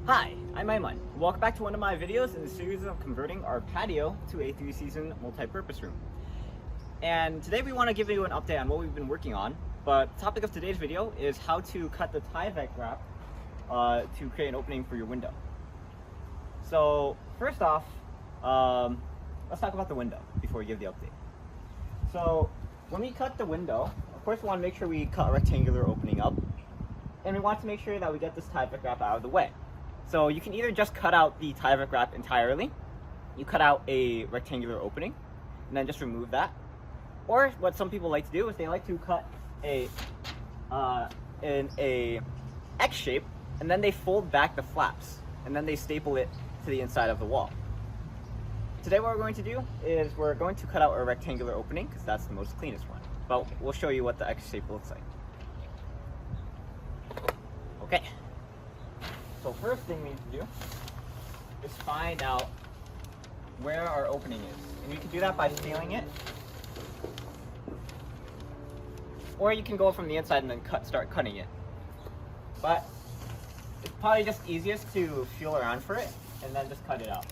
Hi, I'm Aiman. Welcome back to one of my videos in the series of converting our patio to a 3-season multi-purpose room. And today we want to give you an update on what we've been working on, but the topic of today's video is how to cut the Tyvek wrap to create an opening for your window. So first off, let's talk about the window before we give the update. So when we cut the window, of course we want to make sure we cut a rectangular opening up, and we want to make sure that we get this Tyvek wrap out of the way. So you can either just cut out the Tyvek wrap entirely, you cut out a rectangular opening, and then just remove that. Or what some people like to do is they like to cut in a X shape, and then they fold back the flaps, and then they staple it to the inside of the wall. Today what we're going to do is we're going to cut out a rectangular opening, because that's the most cleanest one. But we'll show you what the X shape looks like. Okay. So first thing we need to do is find out where our opening is. And you can do that by feeling it. Or you can go from the inside and then start cutting it. But it's probably just easiest to feel around for it and then just cut it out.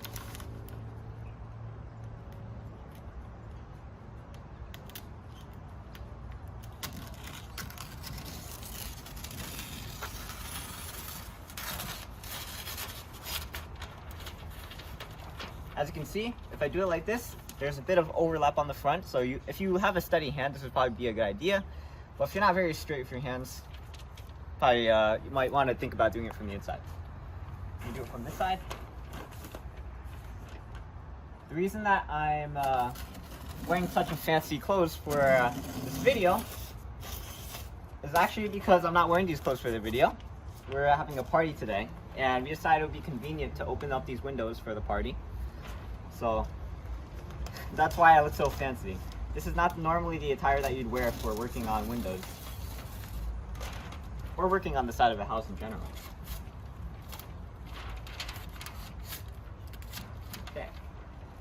As you can see, if I do it like this, there's a bit of overlap on the front, so if you have a steady hand, this would probably be a good idea. But if you're not very straight with your hands, probably you might want to think about doing it from the inside. You do it from this side. The reason that I'm wearing such a fancy clothes for this video is actually because I'm not wearing these clothes for the video. We're having a party today, and we decided it would be convenient to open up these windows for the party. So that's why I look so fancy. This is not normally the attire that you'd wear for working on windows or working on the side of a house in general. Okay,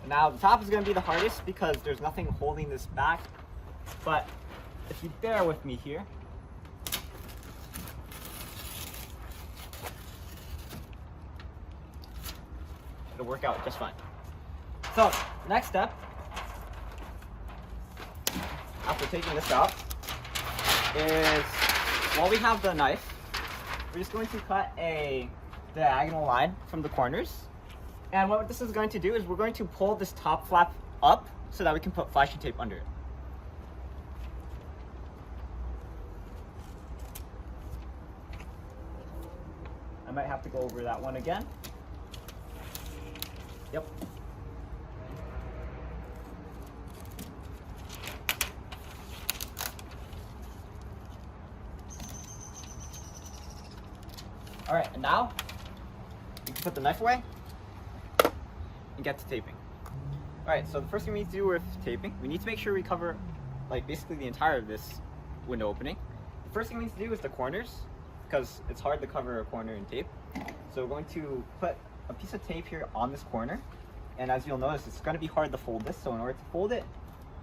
now the top is going to be the hardest because there's nothing holding this back, but if you bear with me here, it'll work out just fine. So, next step, after taking this out, is while we have the knife, we're just going to cut a diagonal line from the corners. And what this is going to do is we're going to pull this top flap up so that we can put flashing tape under it. I might have to go over that one again. Yep. Alright, and now you can put the knife away and get to taping. Alright, so the first thing we need to do with taping, we need to make sure we cover like basically the entire of this window opening. The first thing we need to do is the corners, because it's hard to cover a corner in tape. So we're going to put a piece of tape here on this corner, and as you'll notice, it's going to be hard to fold this. So in order to fold it,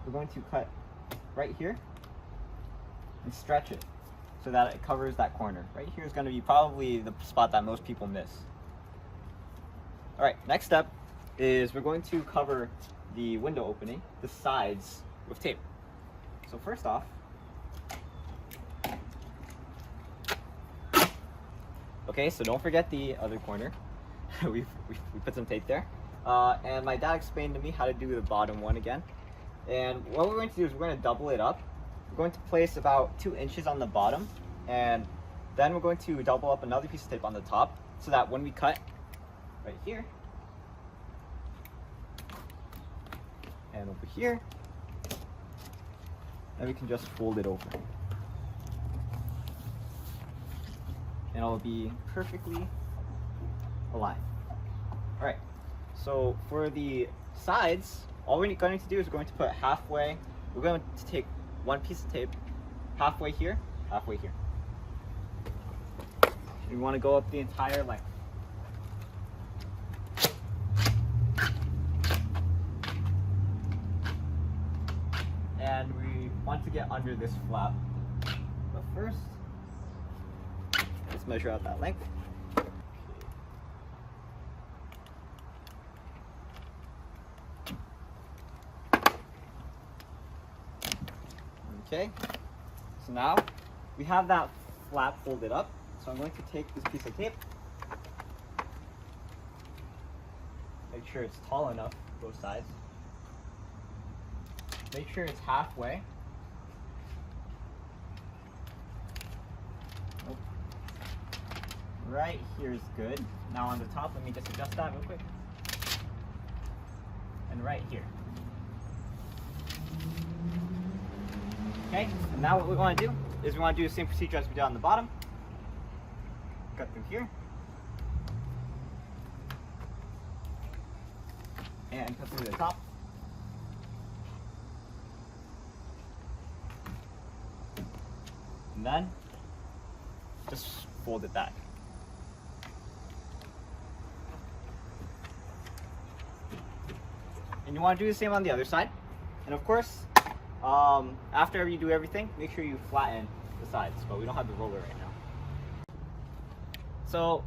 we're going to cut right here and stretch it so that it covers that corner. Right here is going to be probably the spot that most people miss. Alright, next step is we're going to cover the window opening, the sides, with tape. So first off, okay, so don't forget the other corner. we put some tape there. And my dad explained to me how to do the bottom one again. And what we're going to do is we're going to double it up. We're going to place about 2 inches on the bottom, and then we're going to double up another piece of tape on the top so that when we cut right here and over here, then we can just fold it over. And it'll be perfectly aligned. Alright, so for the sides, all we're going to do is we're going to put halfway, we're going to take one piece of tape halfway here, halfway here. We want to go up the entire length. And we want to get under this flap. But first, let's measure out that length. Okay, so now we have that flap folded up. So I'm going to take this piece of tape, make sure it's tall enough, both sides. Make sure it's halfway. Nope. Right here is good. Now on the top, let me just adjust that real quick. And right here. Okay, and now what we want to do is we want to do the same procedure as we did on the bottom. Cut through here. And cut through the top. And then just fold it back. And you want to do the same on the other side. And of course, after you do everything, make sure you flatten the sides, but we don't have the roller right now. So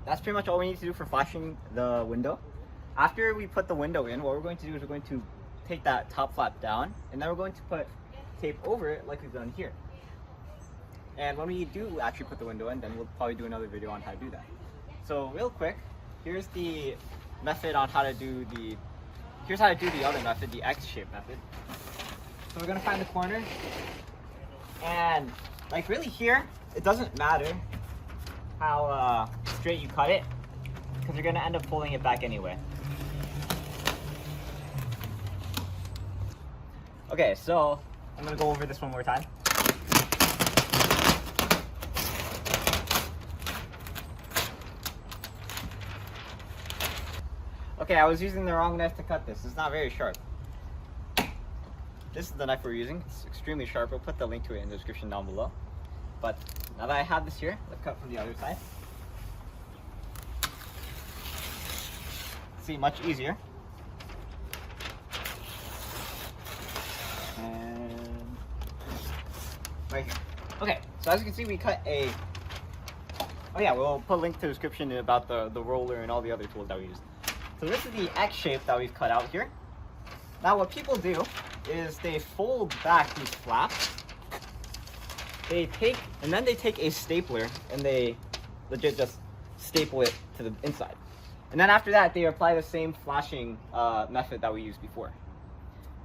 that's pretty much all we need to do for flashing the window. After we put the window in, what we're going to do is we're going to take that top flap down, and then we're going to put tape over it like we've done here. And when we do actually put the window in, then we'll probably do another video on how to do that. So real quick, here's the method on how to do the, here's how to do the other method, the X-shaped method. So we're gonna find the corner, and like really here, it doesn't matter how straight you cut it, because you're gonna end up pulling it back anyway. Okay, so I'm gonna go over this one more time. Okay, I was using the wrong knife to cut this. It's not very sharp. This is the knife we're using. It's extremely sharp. We'll put the link to it in the description down below. But now that I have this here, let's cut from the other side. See, much easier. And right here. Okay, so as you can see, we cut a, oh yeah, we'll put a link to the description about the roller and all the other tools that we used. So this is the X shape that we've cut out here. Now what people do is they fold back these flaps. They take, and then they take a stapler and they legit just staple it to the inside. And then after that, they apply the same flashing method that we used before.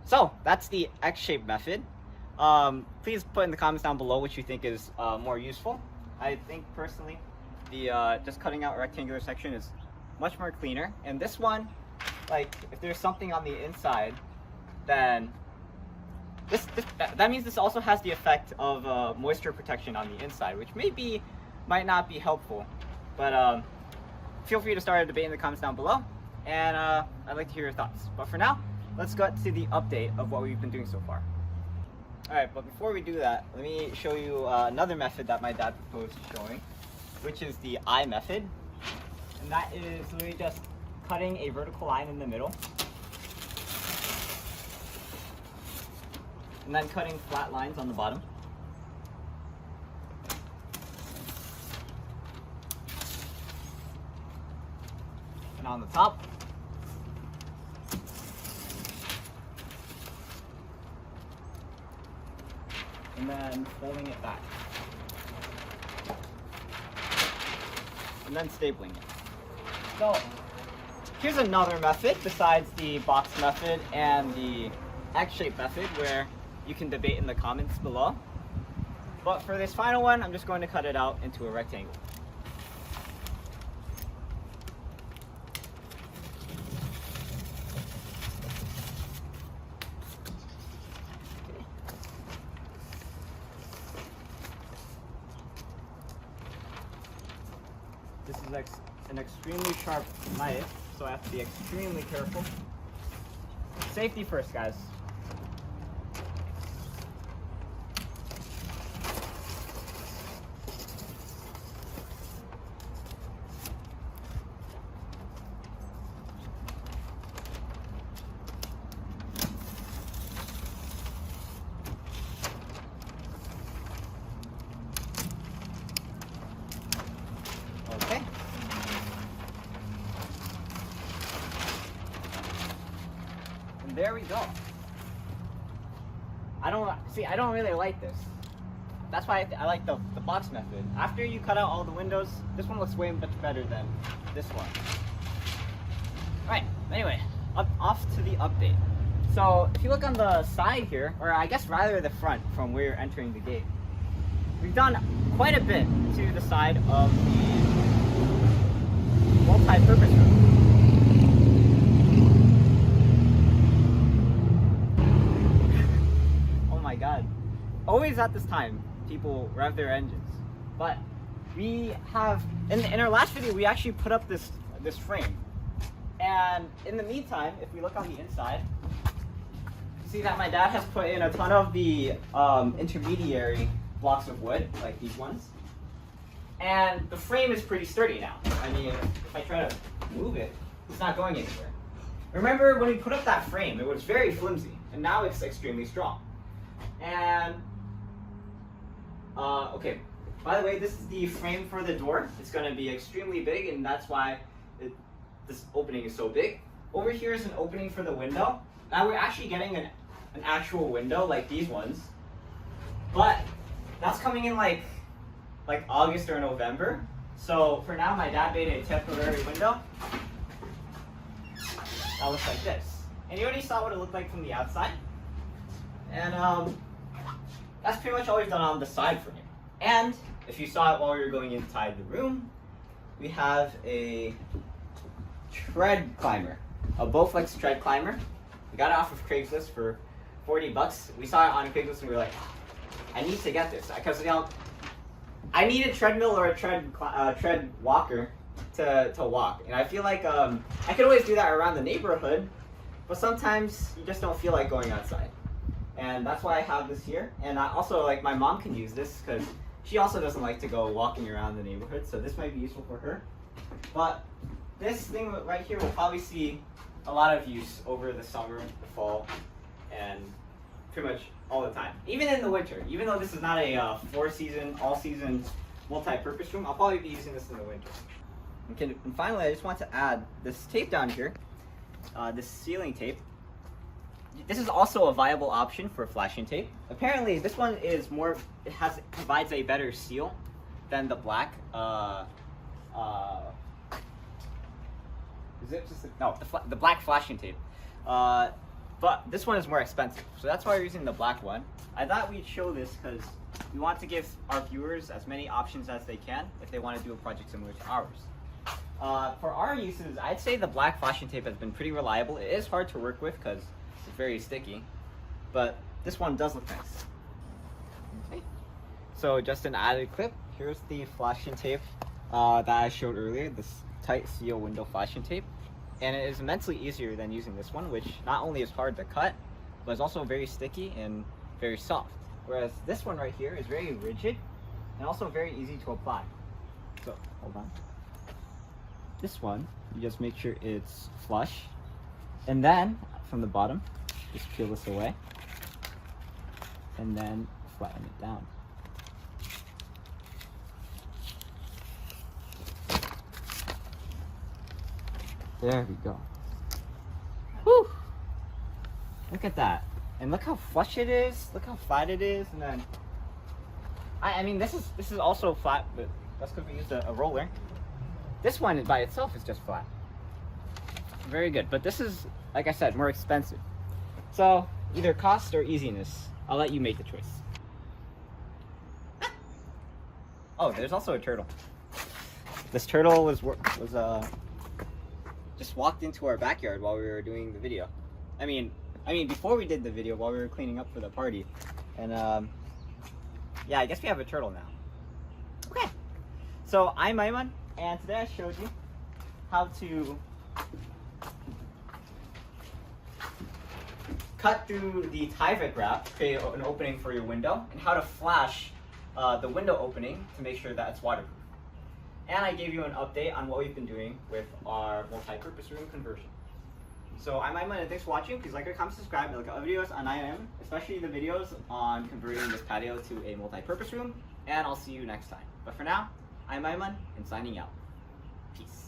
So that's the X-shaped method. Please put in the comments down below what you think is more useful. I think personally, the just cutting out a rectangular section is much more cleaner. And this one, like if there's something on the inside, then that means this also has the effect of moisture protection on the inside, which might not be helpful. But feel free to start a debate in the comments down below, and I'd like to hear your thoughts. But for now, let's get to the update of what we've been doing so far. Alright, but before we do that, let me show you another method that my dad proposed showing, which is the eye method. And that is literally just cutting a vertical line in the middle, and then cutting flat lines on the bottom. And on the top. And then folding it back. And then stapling it. So here's another method besides the box method and the X-shaped method where you can debate in the comments below. But for this final one, I'm just going to cut it out into a rectangle. This is an extremely sharp knife, so I have to be extremely careful. Safety first, guys. Okay. And there we go. I don't really like this. That's why I like the box method. After you cut out all the windows, this one looks way much better than this one. Alright, anyway, off to the update. So if you look on the side here, or I guess rather the front from where you're entering the gate, we've done quite a bit to the side of the multi-purpose room. Oh my god. Always at this time, people rev their engines. But we have, in our last video, we actually put up this frame. And in the meantime, if we look on the inside, you see that my dad has put in a ton of the intermediary blocks of wood, like these ones. And the frame is pretty sturdy now. I mean, if I try to move it, it's not going anywhere. Remember when we put up that frame, it was very flimsy, and now it's extremely strong. And, okay, by the way, this is the frame for the door. It's going to be extremely big, and that's why this opening is so big. Over here is an opening for the window. Now we're actually getting an actual window like these ones, but that's coming in like August or November. So for now, my dad made a temporary window. That looks like this. And you already saw what it looked like from the outside. And that's pretty much all we've done on the side frame. And if you saw it while we were going inside the room, we have a tread climber, a Bowflex tread climber. We got it off of Craigslist for 40 bucks. We saw it on Craigslist and we were like, I need to get this because I need a treadmill or a tread walker to walk. And I feel like I could always do that around the neighborhood, but sometimes you just don't feel like going outside. And that's why I have this here. And I also, like, my mom can use this because she also doesn't like to go walking around the neighborhood, so this might be useful for her. But this thing right here will probably see a lot of use over the summer, the fall, and pretty much all the time. Even in the winter, even though this is not a all-season multi-purpose room, I'll probably be using this in the winter. Okay, and finally, I just want to add this tape down here, this sealing tape. This is also a viable option for flashing tape. Apparently, this one is more, provides a better seal than the black, is it just the black flashing tape. But this one is more expensive, so that's why we're using the black one. I thought we'd show this because we want to give our viewers as many options as they can if they want to do a project similar to ours. For our uses, I'd say the black flashing tape has been pretty reliable. It is hard to work with because it's very sticky, but this one does look nice. Okay. So just an added clip, here's the flashing tape that I showed earlier, this tight seal window flashing tape. And it is immensely easier than using this one, which not only is hard to cut, but is also very sticky and very soft. Whereas this one right here is very rigid and also very easy to apply. So, hold on. This one, you just make sure it's flush. And then, from the bottom, just peel this away. And then flatten it down. There we go. Whew! Look at that. And look how flush it is. Look how flat it is. And then, I mean, this is also flat, but that's because we used a roller. This one by itself is just flat. Very good. But this is, like I said, more expensive. So either cost or easiness. I'll let you make the choice. Oh, there's also a turtle. This turtle was just walked into our backyard while we were doing the video. I mean before we did the video, while we were cleaning up for the party. And yeah, I guess we have a turtle now. Okay. So I'm Aiman, and today I showed you how to cut through the Tyvek wrap, create an opening for your window, and how to flash the window opening to make sure that it's waterproof. And I gave you an update on what we've been doing with our multi-purpose room conversion. So I'm Aiman, and thanks for watching. Please like, comment, subscribe, and look at other videos on EyeOnAiman, especially the videos on converting this patio to a multi-purpose room. And I'll see you next time. But for now, I'm Aiman, and signing out. Peace.